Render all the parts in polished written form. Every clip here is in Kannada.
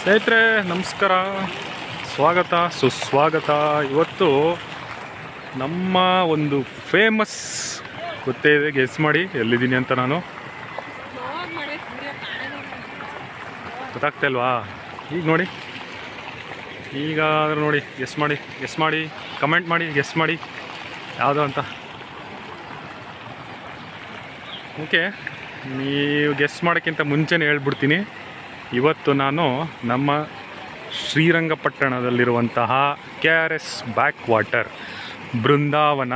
ಸ್ನೇಹಿತರೆ ನಮಸ್ಕಾರ, ಸ್ವಾಗತ ಸುಸ್ವಾಗತ. ಇವತ್ತು ನಮ್ಮ ಒಂದು ಫೇಮಸ್ ಗೊತ್ತೇ ಇದೆ, ಗೆಸ್ ಮಾಡಿ ಎಲ್ಲಿದ್ದೀನಿ ಅಂತ. ನಾನು ಗೊತ್ತಾಗ್ತಾ ಇಲ್ವಾ? ಈಗ ನೋಡಿ, ಈಗ ನೋಡಿ, ಗೆಸ್ ಮಾಡಿ ಕಮೆಂಟ್ ಮಾಡಿ, ಗೆಸ್ ಮಾಡಿ ಯಾವುದು ಅಂತ. ಓಕೆ, ನೀವು ಗೆಸ್ ಮಾಡೋಕ್ಕಿಂತ ಮುಂಚೆನೇ ಹೇಳ್ಬಿಡ್ತೀನಿ, ಇವತ್ತು ನಾನು ನಮ್ಮ ಶ್ರೀರಂಗಪಟ್ಟಣದಲ್ಲಿರುವಂತಹ KRS ಬ್ಯಾಕ್ ವಾಟರ್ ಬೃಂದಾವನ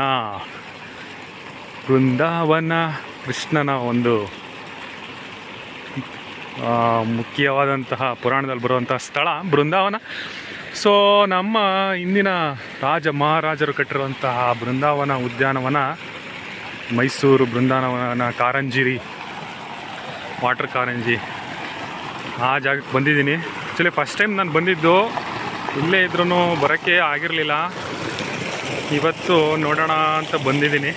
ಕೃಷ್ಣನ ಒಂದು ಮುಖ್ಯವಾದಂತಹ ಪುರಾಣದಲ್ಲಿ ಬರುವಂತಹ ಸ್ಥಳ ಬೃಂದಾವನ. ಸೊ ನಮ್ಮ ಇಂದಿನ ರಾಜ ಮಹಾರಾಜರು ಕಟ್ಟಿರುವಂತಹ ಬೃಂದಾವನ ಉದ್ಯಾನವನ ಮೈಸೂರು ಬೃಂದಾವನ ಕಾರಂಜಿರಿ ವಾಟರ್ ಕಾರಂಜಿ, ಆ ಜಾಗಕ್ಕೆ ಬಂದಿದ್ದೀನಿ. ಆ್ಯಕ್ಚುಲಿ ಫಸ್ಟ್ ಟೈಮ್ ನಾನು ಬಂದಿದ್ದು, ಇಲ್ಲೇ ಇದ್ರೂ ಬರೋಕ್ಕೆ ಆಗಿರಲಿಲ್ಲ. ಇವತ್ತು ನೋಡೋಣ ಅಂತ ಬಂದಿದ್ದೀನಿ.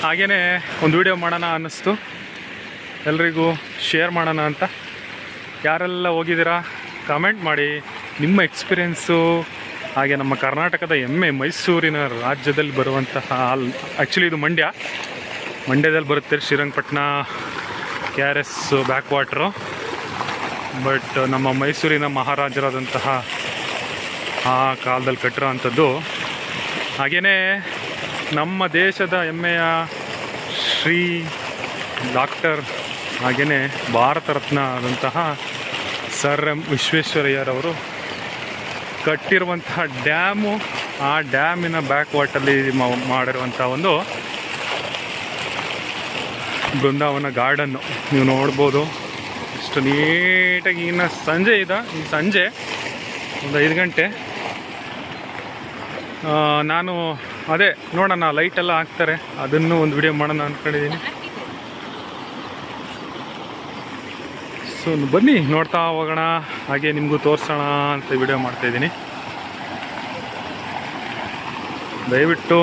ಹಾಗೆಯೇ ಒಂದು ವಿಡಿಯೋ ಮಾಡೋಣ ಅನ್ನಿಸ್ತು, ಎಲ್ರಿಗೂ ಶೇರ್ ಮಾಡೋಣ ಅಂತ. ಯಾರೆಲ್ಲ ಹೋಗಿದ್ದೀರಾ ಕಮೆಂಟ್ ಮಾಡಿ ನಿಮ್ಮ ಎಕ್ಸ್ಪೀರಿಯೆನ್ಸು. ಹಾಗೆ ನಮ್ಮ ಕರ್ನಾಟಕದ ಹೆಮ್ಮೆ ಮೈಸೂರಿನ ರಾಜ್ಯದಲ್ಲಿ ಬರುವಂತಹ, ಆ್ಯಕ್ಚುಲಿ ಇದು ಮಂಡ್ಯದಲ್ಲಿ ಬರುತ್ತೆ Srirangapatna KRS back water. But ನಮ್ಮ ಮೈಸೂರಿನ ಮಹಾರಾಜರಾದಂತಹ ಆ ಕಾಲದಲ್ಲಿ ಕಟ್ಟಿರೋ ಅಂಥದ್ದು. ಹಾಗೆಯೇ ನಮ್ಮ ದೇಶದ ಹೆಮ್ಮೆಯ ಶ್ರೀ ಡಾಕ್ಟರ್ ಹಾಗೆಯೇ ಭಾರತ ರತ್ನ ಆದಂತಹ ಸರ್ ಎಂ ವಿಶ್ವೇಶ್ವರಯ್ಯರವರು ಕಟ್ಟಿರುವಂತಹ ಡ್ಯಾಮು, ಆ ಡ್ಯಾಮಿನ ಬ್ಯಾಕ್ ವಾಟಲ್ಲಿ ಮಾಡಿರುವಂಥ ಒಂದು ಬೃಂದಾವನ ಗಾರ್ಡನ್ನು ನೀವು ನೋಡ್ಬೋದು. ಇಷ್ಟು ನೀಟಾಗಿ. ಇನ್ನು ಸಂಜೆ ಒಂದು 5 ಗಂಟೆ. ನಾನು ಅದೇ ನೋಡೋಣ, ಲೈಟೆಲ್ಲ ಹಾಕ್ತಾರೆ, ಅದನ್ನು ಒಂದು ವಿಡಿಯೋ ಮಾಡೋಣ ಅಂದ್ಕೊಂಡಿದ್ದೀನಿ. ಸೊ ಬನ್ನಿ ನೋಡ್ತಾ ಹೋಗೋಣ, ಹಾಗೆ ನಿಮಗೂ ತೋರಿಸೋಣ ಅಂತ ವಿಡಿಯೋ ಮಾಡ್ತಾಯಿದ್ದೀನಿ. ದಯವಿಟ್ಟು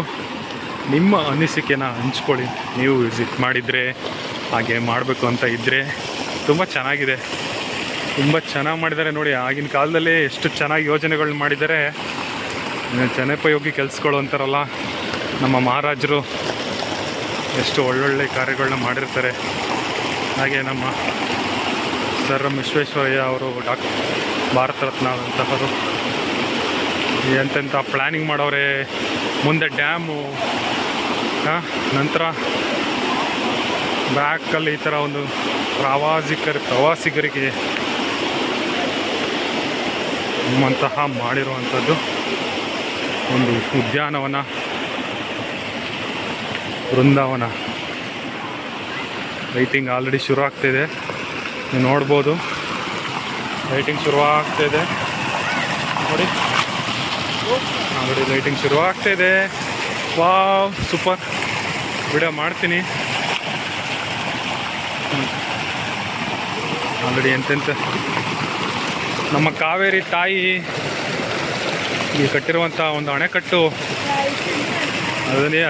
ನಿಮ್ಮ ಅನಿಸಿಕೆನ ಹಂಚ್ಕೊಳ್ಳಿ. ನೀವು ವಿಸಿಟ್ ಮಾಡಿದರೆ, ಹಾಗೆ ಮಾಡಬೇಕು ಅಂತ ಇದ್ದರೆ, ತುಂಬ ಚೆನ್ನಾಗಿದೆ, ತುಂಬ ಚೆನ್ನಾಗಿ ಮಾಡಿದ್ದಾರೆ ನೋಡಿ. ಆಗಿನ ಕಾಲದಲ್ಲಿ ಎಷ್ಟು ಚೆನ್ನಾಗಿ ಯೋಜನೆಗಳು ಮಾಡಿದ್ದಾರೆ, ಜನೋಪಯೋಗಿ ಕೆಲಸಗಳು ಅಂತಾರಲ್ಲ, ನಮ್ಮ ಮಹಾರಾಜರು ಎಷ್ಟು ಒಳ್ಳೊಳ್ಳೆ ಕಾರ್ಯಗಳನ್ನ ಮಾಡಿರ್ತಾರೆ. ಹಾಗೆ ನಮ್ಮ ಸರ್ ಎಂ ವಿಶ್ವೇಶ್ವರಯ್ಯ ಅವರು ಭಾರತ ರತ್ನ ಆದಂತಹವರು ಎಂತೆಂಥ ಪ್ಲ್ಯಾನಿಂಗ್ ಮಾಡೋರೆ. ಮುಂದೆ ಡ್ಯಾಮು, ನಂತರ ಬ್ಯಾಕಲ್ಲಿ ಈ ಥರ ಒಂದು ಪ್ರವಾಸಿಗರಿಗೆ ನಿಮ್ಮಂತಹ ಮಾಡಿರುವಂಥದ್ದು ಒಂದು ಉದ್ಯಾನವನ ಬೃಂದಾವನ. ಲೈಟಿಂಗ್ ಆಲ್ರೆಡಿ ಶುರು ಆಗ್ತಾಯಿದೆ, ನೀವು ನೋಡ್ಬೋದು. ಲೈಟಿಂಗ್ ಶುರು ಆಗ್ತಾಯಿದೆ ನೋಡಿ, ಆಲ್ರೆಡಿ ಲೈಟಿಂಗ್ ಶುರು ಆಗ್ತಾಯಿದೆ. Wow, super. ವಿಡಿಯೋ ಮಾಡ್ತೀನಿ ಆಲ್ರೆಡಿ. ಎಂತೆಂತ ನಮ್ಮ ಕಾವೇರಿ ತಾಯಿ ಈ ಕಟ್ಟಿರುವಂಥ ಒಂದು ಅಣೆಕಟ್ಟು,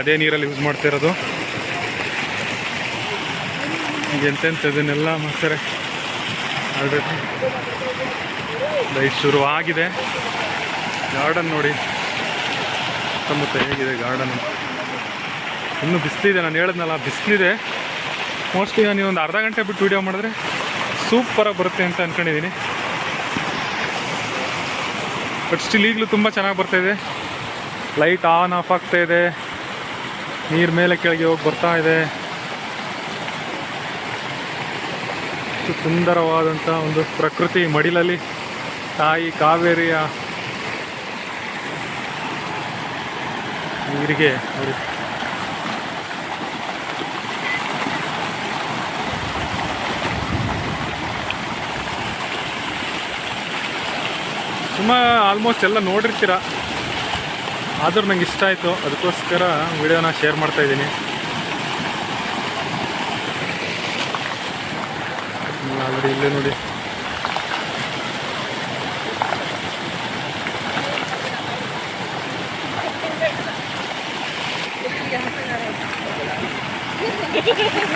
ಅದೇ ನೀರಲ್ಲಿ ಯೂಸ್ ಮಾಡ್ತಿರೋದು. ಈಗ ಎಂತೆಂಥ ಇದನ್ನೆಲ್ಲ ಮಾಡ್ತಾರೆ. ಆಲ್ರೆಡಿ ಲೈಟ್ ಶುರು ಆಗಿದೆ. ಗಾರ್ಡನ್ ನೋಡಿ ಸುತ್ತಮುತ್ತ ಹೇಗಿದೆ ಗಾರ್ಡನ್. ಇನ್ನೂ ಬಿಸಿಲಿದೆ, ನಾನು ಹೇಳಿದ್ನಲ್ಲ ಬಿಸಿಲಿದೆ. ಮೋಸ್ಟ್ಲಿ ನಾನು ಒಂದು ಅರ್ಧ ಗಂಟೆ ಬಿಟ್ಟು ವೀಡಿಯೋ ಮಾಡಿದ್ರೆ ಸೂಪರಾಗಿ ಬರುತ್ತೆ ಅಂತ ಅಂದ್ಕೊಂಡಿದ್ದೀನಿ. ಬಟ್ ಸ್ಟಿಲ್ ಈಗಲೂ ತುಂಬ ಚೆನ್ನಾಗಿ ಬರ್ತಾಯಿದೆ. ಲೈಟ್ ಆನ್ ಆಫ್ ಆಗ್ತಾಯಿದೆ, ನೀರು ಮೇಲೆ ಕೆಳಗೆ ಹೋಗಿ ಬರ್ತಾ ಇದೆ. ಇಷ್ಟು ಸುಂದರವಾದಂಥ ಒಂದು ಪ್ರಕೃತಿ ಮಡಿಲಲ್ಲಿ ತಾಯಿ ಕಾವೇರಿಯ ನೀರಿಗೆ ನೋಡಿ. ಆಲ್ಮೋಸ್ಟ್ ಎಲ್ಲ ನೋಡಿರ್ತೀರ, ಆದರೂ ನಂಗೆ ಇಷ್ಟ ಆಯಿತು, ಅದಕ್ಕೋಸ್ಕರ ವಿಡಿಯೋನ ಶೇರ್ ಮಾಡ್ತಾಯಿದ್ದೀನಿ. ಆಲ್ರೆಡಿ ಇಲ್ಲೇ ನೋಡಿ